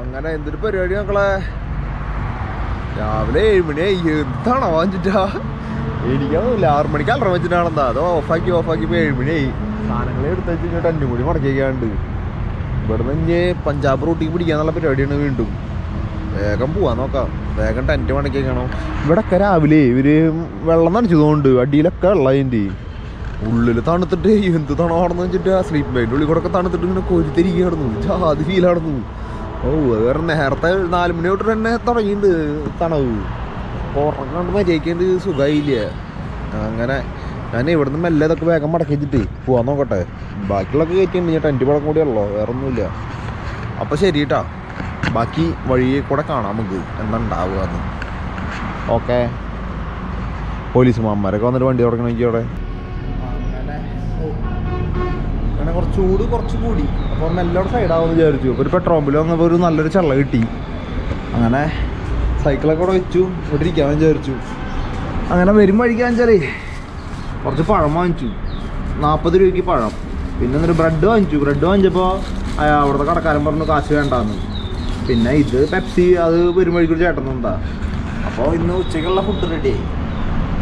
അങ്ങനെ എന്തൊരു പരിപാടി മക്കളെ. രാവിലെ 7 മണിയായി. എന്താണോ വാങ്ങിച്ചിട്ടാ എനിക്കൊന്നുമില്ല. 6 മണിക്ക് അലറ വെച്ചിട്ടാണെന്താ അതോ ഓഫാക്കി ഇപ്പോൾ 7 മണിയായി. സാധനങ്ങൾ എടുത്ത് വെച്ച് ടെൻറ്റും കൂടി മടക്കിക്കാണ്ട് ഇവിടുന്ന് ഇനി പഞ്ചാബ് റൂട്ടിക്ക് പിടിക്കാന്നുള്ള പരിപാടിയാണ്. വീണ്ടും വേഗം പോവാൻ നോക്കാം. വേഗം ടെൻറ്റ് മടക്കിക്കണം. ഇവിടെയൊക്കെ രാവിലെ ഇവർ വെള്ളം നനച്ചതുകൊണ്ട് അടിയിലൊക്കെ വെള്ളം അതിൻ്റെ ഉള്ളിൽ തണുത്തിട്ട് എന്ത് തണവാണെന്ന് വെച്ചിട്ട് ആ സ്ലീപ്പ് ബൈൻ്റെ ഉള്ളിൽ കൂടെ ഒക്കെ തണുത്തിട്ട് ഇങ്ങനെ കൊരുത്തിരിക്കുക നടന്നു. ജാതി ഫീലാടുന്നു. ഓ വേറെ നേരത്തെ 4 മണി തൊട്ട് തന്നെ തുടങ്ങിയിട്ടുണ്ട് തണവ്. ഉറങ്ങാണ്ട് മര്യാദയ്ക്ക് സുഖമായില്ല. അങ്ങനെ ഞാൻ ഇവിടുന്ന് മെല്ലെ ഇതൊക്കെ വേഗം മടക്കി വെച്ചിട്ട് പോവാൻ നോക്കട്ടെ. ബാക്കിയുള്ളതൊക്കെ കയറ്റിണ്ട്. ഞാൻ ടെൻറ്റ് പടം കൂടി ഉള്ളോ, വേറെ ഒന്നുമില്ല. അപ്പോൾ ശരി കേട്ടോ, ബാക്കി വഴിയെ കൂടെ കാണാം നമുക്ക് എന്താ ഉണ്ടാവുക എന്ന്. ഓക്കെ. പോലീസ് മാന്മാരൊക്കെ വന്നിട്ട് വണ്ടി തുടങ്ങണമെങ്കിൽ അവിടെ അങ്ങനെ കുറച്ച് ചൂട് കുറച്ച് കൂടി. അപ്പോൾ മെല്ലോടെ സൈഡാവുമെന്ന് വിചാരിച്ചു. അപ്പോൾ ഒരു പെട്രോൾ പമ്പിൽ വന്നപ്പോൾ ഒരു നല്ലൊരു ചള്ള കിട്ടി. അങ്ങനെ സൈക്കിളൊക്കെ അവിടെ വെച്ചു, ഇവിടെ ഇരിക്കാൻ വിചാരിച്ചു. അങ്ങനെ വരും വഴിക്കാൻ വെച്ചാലേ കുറച്ച് പഴം വാങ്ങിച്ചു. 40 രൂപയ്ക്ക് പഴം. പിന്നെ എന്നൊരു ബ്രെഡ് വാങ്ങിച്ചു. ബ്രെഡ് വാങ്ങിച്ചപ്പോൾ അവിടുത്തെ കടക്കാരൻ പറഞ്ഞു കാശ് വേണ്ടാന്ന്. പിന്നെ ഇത് പെപ്സി, അത് വരും വഴിക്കൊരു ചേട്ടൻ എന്താ. അപ്പോൾ ഇന്ന് ഉച്ചയ്ക്കുള്ള ഫുഡ് റെഡിയായി.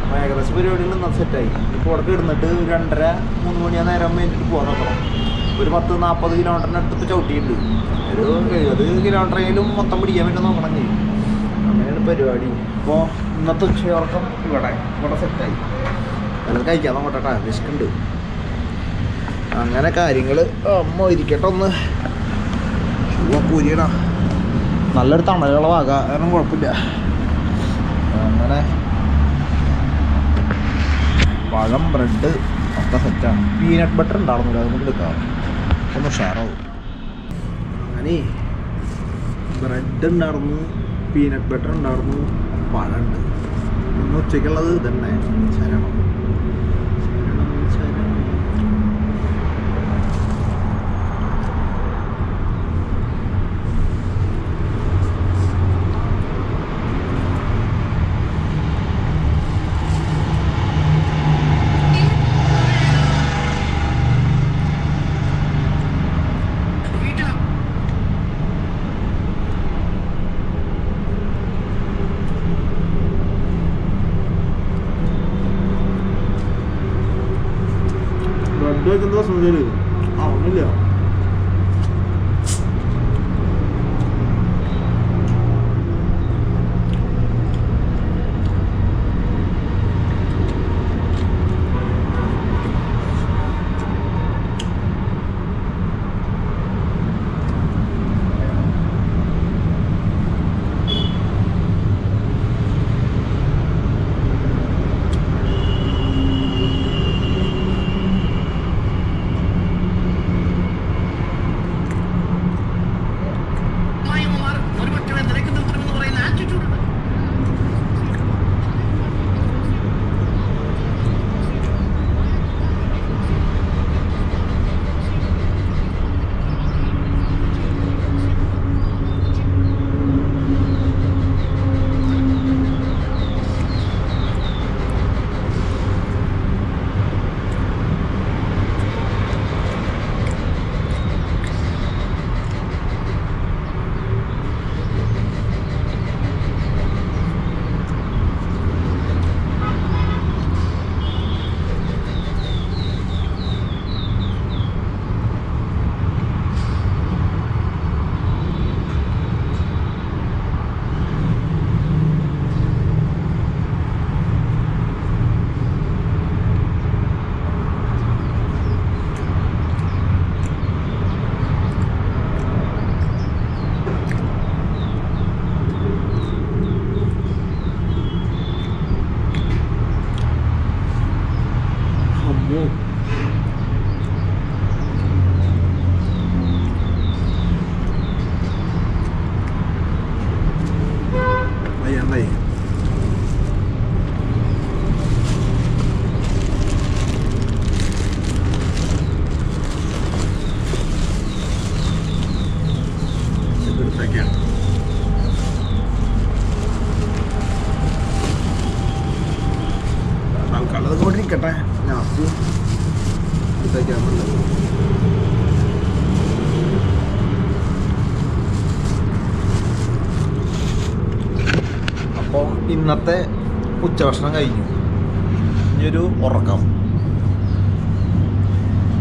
അപ്പോൾ ഏകദേശം പരിപാടികൾ ഇന്നത് സെറ്റായി. ഇപ്പോൾ ഇവിടെ കിടന്നിട്ട് 2:30-3 മണിയാ നേരം വേണ്ടിയിട്ട് പോകാൻ നോക്കണം. ഒരു 10-40 കിലോമീറ്ററിന് അടുത്ത് ചവിട്ടിയിട്ടുണ്ട്. ഒരു 70 കിലോമീറ്ററെങ്കിലും മൊത്തം പിടിക്കാൻ വേണ്ടി നോക്കണം ചെയ്യും. അങ്ങനെയാണ് പരിപാടി. അപ്പോൾ ഇന്നത്തെ ഉച്ചയുറക്കം ഇവിടെ സെറ്റായി. അത് കഴിക്കാൻ നോക്കട്ടെ, വിശക്കുണ്ട്. അങ്ങനെ കാര്യങ്ങൾ അമ്മ ഇരിക്കട്ടെ. ഒന്ന് പൂരിയടാ, നല്ലൊരു തണലുള്ള ഭാഗ, കാരണം കുഴപ്പമില്ല. അങ്ങനെ പഴം, ബ്രെഡ് ഒക്കെ സെറ്റാണ്. പീനട്ട് ബട്ടർ ഉണ്ടാവുന്നില്ല, അത് നമുക്ക് എടുക്കാം, ഒന്ന് ഉഷാറാവും. അങ്ങനെ ബ്രെഡ് ഉണ്ടായിരുന്നു, പീനട്ട് ബട്ടർ ഉണ്ടായിരുന്നു, പഴമുണ്ട്. ഇന്ന് ഉച്ചയ്ക്കുള്ളത് ഇതന്നെ ശരണം. എന്താ സുന്ദരി ഒന്നുമില്ല. ഇരിക്കട്ടെ, ലാസ്റ്റ് എടുത്തേക്കാന്നുള്ളത്. ഇന്നത്തെ ഉച്ചഭക്ഷണം കഴിഞ്ഞു. ഇനിയൊരു ഉറക്കം.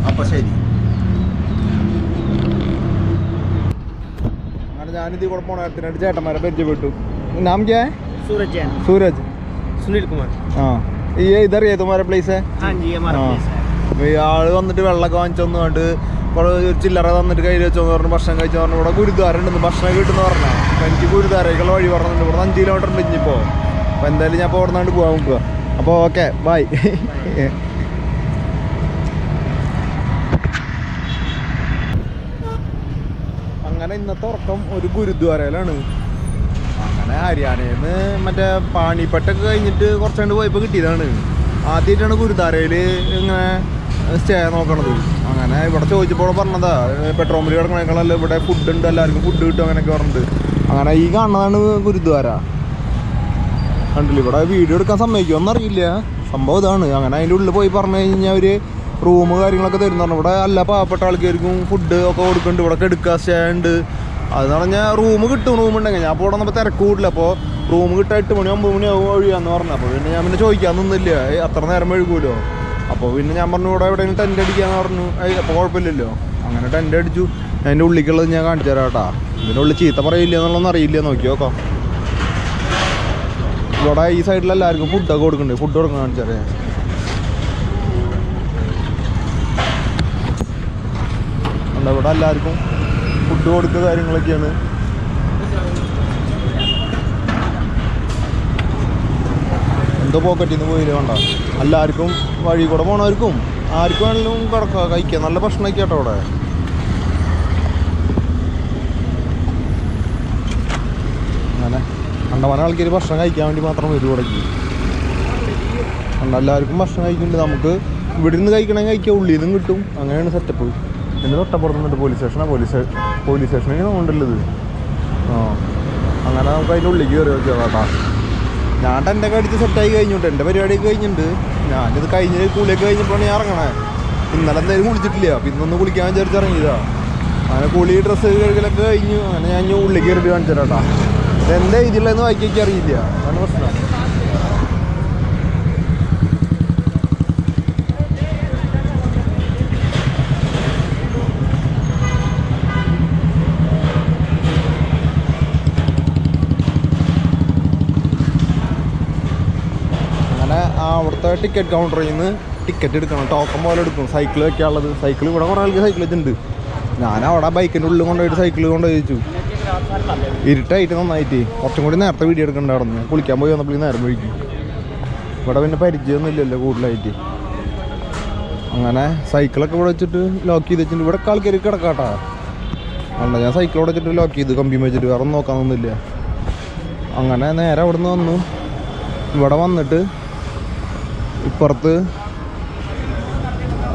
അപ്പം ശരി. അങ്ങനെ ഞാനിത് കൂടെ പോണ നേരത്തിനായിട്ട് ചേട്ടന്മാരെ പരിചയപ്പെട്ടു. नाम क्या है? सूरज जैन। सूरज। सुनील कुमार। हाँ, ये इधर ही है तुम्हारा प्लेस है? हाँ जी, हमारा प्लेस है। ആള് വന്നിട്ട് വെള്ളമൊക്കെ വാങ്ങിച്ചൊന്നും കണ്ട് കുറെ ചില്ലറ തന്നിട്ട് കയ്യിൽ വെച്ചോന്ന് പറഞ്ഞു. ഭക്ഷണം കഴിച്ചു പറഞ്ഞു. ഇവിടെ ഗുരുദ്വാര ഉണ്ടെന്ന് ഭക്ഷണം കിട്ടുന്ന പറഞ്ഞാൽ എനിക്ക് ഗുരുദ്വാരയ്ക്കുള്ള വഴി പറഞ്ഞിട്ടുണ്ട്. ഇവിടെ 5 കിലോമീറ്റർ ഉണ്ട് ഇനിയിപ്പോൾ. അപ്പോൾ എന്തായാലും ഞാൻ ഇപ്പോൾ ഇവിടെ നിന്നാണ്ട് പോകാൻ നോക്കുക. അപ്പോൾ ഓക്കെ, ബൈ. അങ്ങനെ ഇന്നത്തെ ഉറക്കം ഒരു ഗുരുദ്വാരയിലാണ്. അങ്ങനെ ഹരിയാനയിൽ നിന്ന് മറ്റേ പാണിപ്പട്ടൊക്കെ കഴിഞ്ഞിട്ട് കുറച്ചുകൊണ്ട് പോയപ്പോൾ കിട്ടിയതാണ്. ആദ്യമായിട്ടാണ് ഗുരുദ്വാരയിൽ ഇങ്ങനെ സ്റ്റേ നോക്കണത്. അങ്ങനെ ഇവിടെ ചോദിച്ചപ്പോൾ പറഞ്ഞതാ പെട്രോൾ പമ്പ് കിടക്കണേക്കാളല്ല ഇവിടെ ഫുഡ് ഉണ്ട്, എല്ലാവർക്കും ഫുഡ് കിട്ടും അങ്ങനെയൊക്കെ പറഞ്ഞിട്ട്. അങ്ങനെ ഈ കാണുന്നതാണ് ഗുരുദ്വാര. കണ്ടില്ല, ഇവിടെ വീഡിയോ എടുക്കാൻ സമ്മതിക്കുമോ അറിയില്ല. സംഭവം ഇതാണ്. അങ്ങനെ അതിൻ്റെ ഉള്ളിൽ പോയി പറഞ്ഞു കഴിഞ്ഞാൽ ഒരു റൂം കാര്യങ്ങളൊക്കെ തരുന്ന പറഞ്ഞു. ഇവിടെ എല്ലാ പാവപ്പെട്ട ആൾക്കാർക്കും ഫുഡ് ഒക്കെ കൊടുക്കുന്നുണ്ട്. ഇവിടെ എടുക്കുക, സ്റ്റേ ഉണ്ട്. അതെന്ന് പറഞ്ഞാൽ റൂം കിട്ടും. റൂം ഉണ്ടെങ്കിൽ ഞാൻ അപ്പോൾ ഇവിടെ നമ്മൾ തിരക്ക് കൂടില്ല. അപ്പോൾ റൂം കിട്ടാൻ 8 മണി 9 മണി ആവും ഒഴിയാന്ന് പറഞ്ഞു. അപ്പോൾ പിന്നെ ഞാൻ പിന്നെ ചോദിക്കാൻ നിന്നില്ല, അത്ര നേരം മെഴുകുമല്ലോ. അപ്പോൾ പിന്നെ ഞാൻ പറഞ്ഞു ഇവിടെ എവിടെയെങ്കിലും ടെൻ്റ് അടിക്കാന്ന് പറഞ്ഞു. അപ്പോൾ കുഴപ്പമില്ലല്ലോ. അങ്ങനെ ടെൻ്റ് അടിച്ചു. അതിൻ്റെ ഉള്ളിലേക്കുള്ളത് ഞാൻ കാണിച്ചു തരാം കേട്ടോ. ഇതിൻ്റെ ഉള്ളിൽ ചീത്ത പറയില്ല എന്നുള്ളതൊന്നും അറിയില്ല. നോക്കി നോക്കാം. ഇവിടെ ഈ സൈഡിൽ എല്ലാവർക്കും ഫുഡൊക്കെ കൊടുക്കുന്നുണ്ട്. ഫുഡ് കൊടുക്കണം കാണിച്ചു തരാം. ഉണ്ട് ഇവിടെ എല്ലാവർക്കും ഫുഡ് കൊടുക്കുക കാര്യങ്ങളൊക്കെയാണ്. എന്തോ പോക്കറ്റിൽ നിന്ന് പോയില്ല വേണ്ട. എല്ലാവർക്കും വഴി കൂടെ പോണവർക്കും ആർക്കും വേണമെങ്കിലും കിടക്കുക, കഴിക്കുക. നല്ല ഭക്ഷണമൊക്കെ കേട്ടോ അവിടെ. അങ്ങനെ കണ്ടമാന ആൾക്കാർ ഭക്ഷണം കഴിക്കാൻ വേണ്ടി മാത്രം വരും ഇവിടേക്ക്. എല്ലാവർക്കും ഭക്ഷണം കഴിക്കുന്നുണ്ട്. നമുക്ക് ഇവിടെ നിന്ന് കഴിക്കണമെങ്കിൽ കഴിക്കുക, ഉള്ളിൽ നിന്നും കിട്ടും. അങ്ങനെയാണ് സെറ്റപ്പ്. എൻ്റെ തൊട്ടപ്പുറത്ത് നിന്നിട്ട് പോലീസ് സ്റ്റേഷനാണ്. പോലീസ് സ്റ്റേഷനിൽ കൊണ്ടുള്ളത്. ആ, അങ്ങനെ നമുക്ക് അതിൻ്റെ ഉള്ളിലേക്ക് കയറി വെക്കാം കേട്ടോ. ഞാൻ ടെൻ്റൊക്കെ അടിച്ച് സെറ്റായി കഴിഞ്ഞോട്ടെ. എൻ്റെ പരിപാടിയൊക്കെ കഴിഞ്ഞിട്ടുണ്ട്. ഞാനിത് കഴിഞ്ഞ് കുളിയൊക്കെ കഴിഞ്ഞപ്പോഴാണ് ഞാൻ ഇറങ്ങണേ. ഇന്നലെ എന്തായാലും കുളിച്ചിട്ടില്ല. അപ്പം ഇന്നൊന്ന് കുളിക്കാൻ വിചാരിച്ച് ഇറങ്ങിയതാണ്. അങ്ങനെ കുളി ഡ്രസ്സ് കഴുകലൊക്കെ കഴിഞ്ഞു. അങ്ങനെ ഞാൻ ഉള്ളിലേക്ക് കയറിയിട്ട് കാണിച്ചു തരാം കേട്ടോ. ഇതെന്താ ഇതിലെന്ന് വായിക്കൊക്കെ അറിയില്ല. അതാണ് പ്രശ്നം. അവിടുത്തെ ടിക്കറ്റ് കൗണ്ടറിൽ നിന്ന് ടിക്കറ്റ് എടുക്കണം. ടോക്കൺ പോലെ എടുക്കണം. സൈക്കിൾ വെക്കാനുള്ളത്. സൈക്കിൾ ഇവിടെ കുറേ ആൾക്ക് സൈക്കിൾ വെച്ചിട്ടുണ്ട്. ഞാൻ അവിടെ ബൈക്കിൻ്റെ ഉള്ളിൽ കൊണ്ടുപോയിട്ട് സൈക്കിൾ കൊണ്ടുപോയി വെച്ചു. ഇരുട്ടായിട്ട് നന്നായിട്ട് കുറച്ചും കൂടി നേരത്തെ വീഡിയോ എടുക്കണ്ടായിരുന്നു. ഞാൻ കുളിക്കാൻ പോയി വന്നപ്പോൾ നേരം വഴിക്കും. ഇവിടെ പിന്നെ പരിചയമൊന്നും ഇല്ലല്ലോ കൂടുതലായിട്ട്. അങ്ങനെ സൈക്കിളൊക്കെ ഇവിടെ വെച്ചിട്ട് ലോക്ക് ചെയ്ത് വെച്ചിട്ടുണ്ട്. ഇവിടെ ആൾക്കാർ കിടക്കാട്ടാ. അല്ല, ഞാൻ സൈക്കിൾ ഇവിടെ വെച്ചിട്ട് ലോക്ക് ചെയ്ത് കമ്പി വെച്ചിട്ട് വേറെ ഒന്നും നോക്കാനൊന്നുമില്ല. അങ്ങനെ നേരെ അവിടെ നിന്ന് വന്നു. ഇവിടെ വന്നിട്ട് ഇപ്പുറത്ത്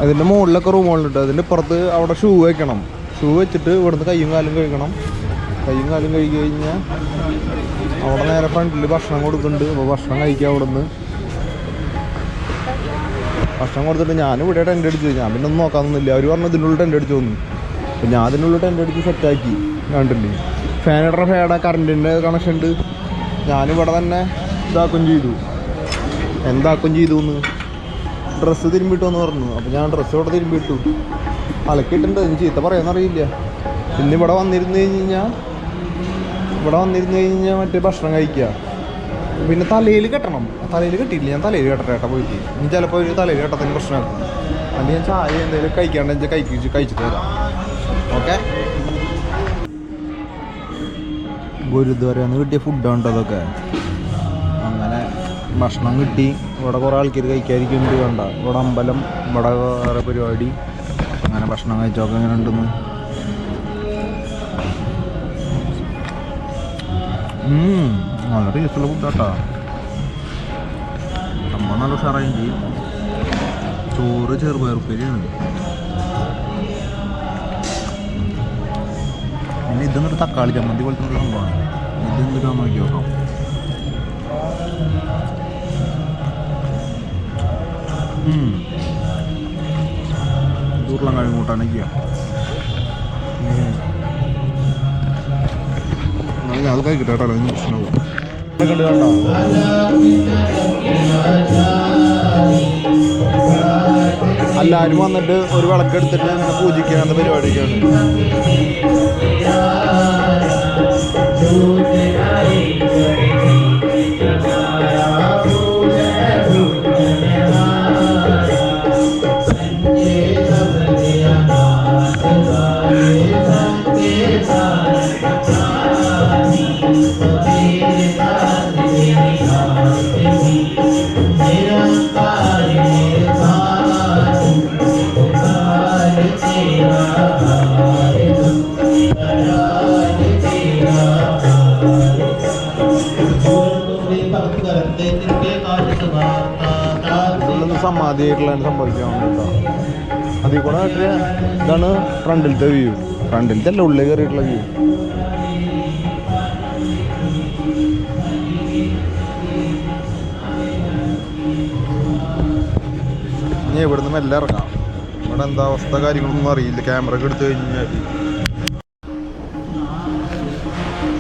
അതിൻ്റെ മുകളിലൊക്കെ റൂമുകളുണ്ട്. അതിൻ്റെ ഇപ്പുറത്ത് അവിടെ ഷൂ വെക്കണം. ഷൂ വെച്ചിട്ട് ഇവിടുന്ന് കയ്യും കാലും കഴുകണം. കയ്യും കാലും കഴുകി കഴിഞ്ഞാൽ അവിടെ നേരെ ഫ്രണ്ടിൽ ഭക്ഷണം കൊടുക്കുന്നുണ്ട്. അപ്പോൾ ഭക്ഷണം കഴിക്കുക. അവിടെ നിന്ന് ഭക്ഷണം കൊടുത്തിട്ട് ഞാനിവിടെ ടെൻ്റ് അടിച്ചു. ഞാൻ പിന്നെ ഒന്നും നോക്കാനൊന്നുമില്ല. അവർ പറഞ്ഞു ഇതിനുള്ളിൽ ടെൻ്റ് അടിച്ചു തോന്നി. അപ്പോൾ ഞാൻ അതിനുള്ളിൽ ടെൻ്റ് അടിച്ച് സെറ്റാക്കി. കണ്ടില്ലേ, ഫാനിടണ ഫാന കറണ്ടിൻ്റെ കണക്ഷൻ ഉണ്ട്. ഞാനിവിടെ തന്നെ ഇതാക്കും ചെയ്തു. എന്താക്കും ചെയ്തു എന്ന് ഡ്രസ്സ് തിരുമ്പിട്ടോന്ന് പറഞ്ഞു. അപ്പോൾ ഞാൻ ഡ്രസ്സ് ഇവിടെ തിരുമ്പിട്ടു. അലക്കിയിട്ടുണ്ട്. ഇനി ചീത്ത പറയാമെന്നറിയില്ല. പിന്നെ ഇവിടെ വന്നിരുന്നു കഴിഞ്ഞാൽ മറ്റേ ഭക്ഷണം കഴിക്കുക. പിന്നെ തലയിൽ കെട്ടണം. തലയിൽ കെട്ടിയില്ല. ഞാൻ തലയിൽ കെട്ടട്ടെ പോയിട്ട്. ഇനി ചിലപ്പോൾ ഒരു തലയിൽ കെട്ടത്തിന് പ്രശ്നമാക്കും. അല്ലെങ്കിൽ ഞാൻ ചായ എന്തെങ്കിലും കഴിക്കാണ്ട് കഴിച്ചിട്ട് വരാം. ഓക്കെ. ഗുരുദ്വാരന്ന് കിട്ടിയ ഫുഡാണ് അതൊക്കെ. അങ്ങനെ ഭക്ഷണം കിട്ടി. ഇവിടെ കുറേ ആൾക്കാർ കഴിക്കാതിരിക്കുന്നുണ്ട്. വേണ്ട, ഇവിടെ അമ്പലം, ഇവിടെ വേറെ പരിപാടി. അങ്ങനെ ഭക്ഷണം കഴിച്ചൊക്കെ എങ്ങനെ ഉണ്ടെന്ന്. നല്ല ടേസ്റ്റുള്ള ഫുഡാട്ടാ. നമ്മൾ നല്ല ഉഷാറായും ചെയ്യും. ചോറ് ചെറുപയറുപ്പേരിയാണ്. പിന്നെ ഇതെന്നൊരു തക്കാളി ചമ്മന്തി പോലത്തെ ഒരു സംഭവമാണ്. ഇതെന്തിനാന്ന് നോക്കി നോക്കാം. ഉരുളൻ കൂട്ടാനൊക്കെയാ. അത് കഴിക്കട്ടെ കേട്ടോ. പ്രശ്നമാവും. കണ്ടു കണ്ടോ? എല്ലാവരും വന്നിട്ട് ഒരു വിളക്കെടുത്തിട്ട് അങ്ങനെ പൂജിക്കാനുള്ള പരിപാടിയൊക്കെയാണ്. സമാധിയായിട്ടുള്ളതാണ് സംഭവിക്കാൻ കേട്ടോ. അതിൽ കൂടെ ഇതാണ് ഫ്രണ്ടിലത്തെ വ്യൂ. ഫ്രണ്ടിലത്തെ അല്ല, ഉള്ളിൽ കയറിയിട്ടുള്ള വ്യൂ. ഇനി ഇവിടുന്ന് മെല്ലെ ഇറങ്ങാം. ഇവിടെ എന്താ അവസ്ഥ കാര്യങ്ങളൊന്നും അറിയില്ല. ക്യാമറ ഒക്കെ എടുത്തു കഴിഞ്ഞാൽ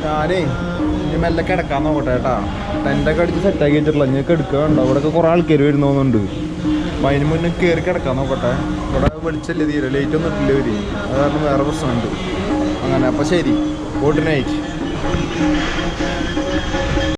ഞാനേ ഇനി മെല്ലെ കിടക്കാൻ നോക്കട്ടെ കേട്ടാ. ടെൻ്റൊക്കെ അടിച്ച് സെറ്റാക്കി വെച്ചിട്ടില്ല. ഇനി കിടക്കുക ഉണ്ടോ? ഇവിടെയൊക്കെ കുറേ ആൾക്കാർ വരുന്നോന്നുണ്ട്. അപ്പം അതിന് മുന്നേ കയറി കിടക്കാൻ നോക്കട്ടെ. ഇവിടെ വെളിച്ചല്ലേ തീരെ, ലൈറ്റ് ഒന്നും ഇട്ടില്ല വരി. അത് കാരണം വേറെ പ്രശ്നമുണ്ട്. അങ്ങനെ അപ്പം ശരി, ഗുഡ് നൈറ്റ്.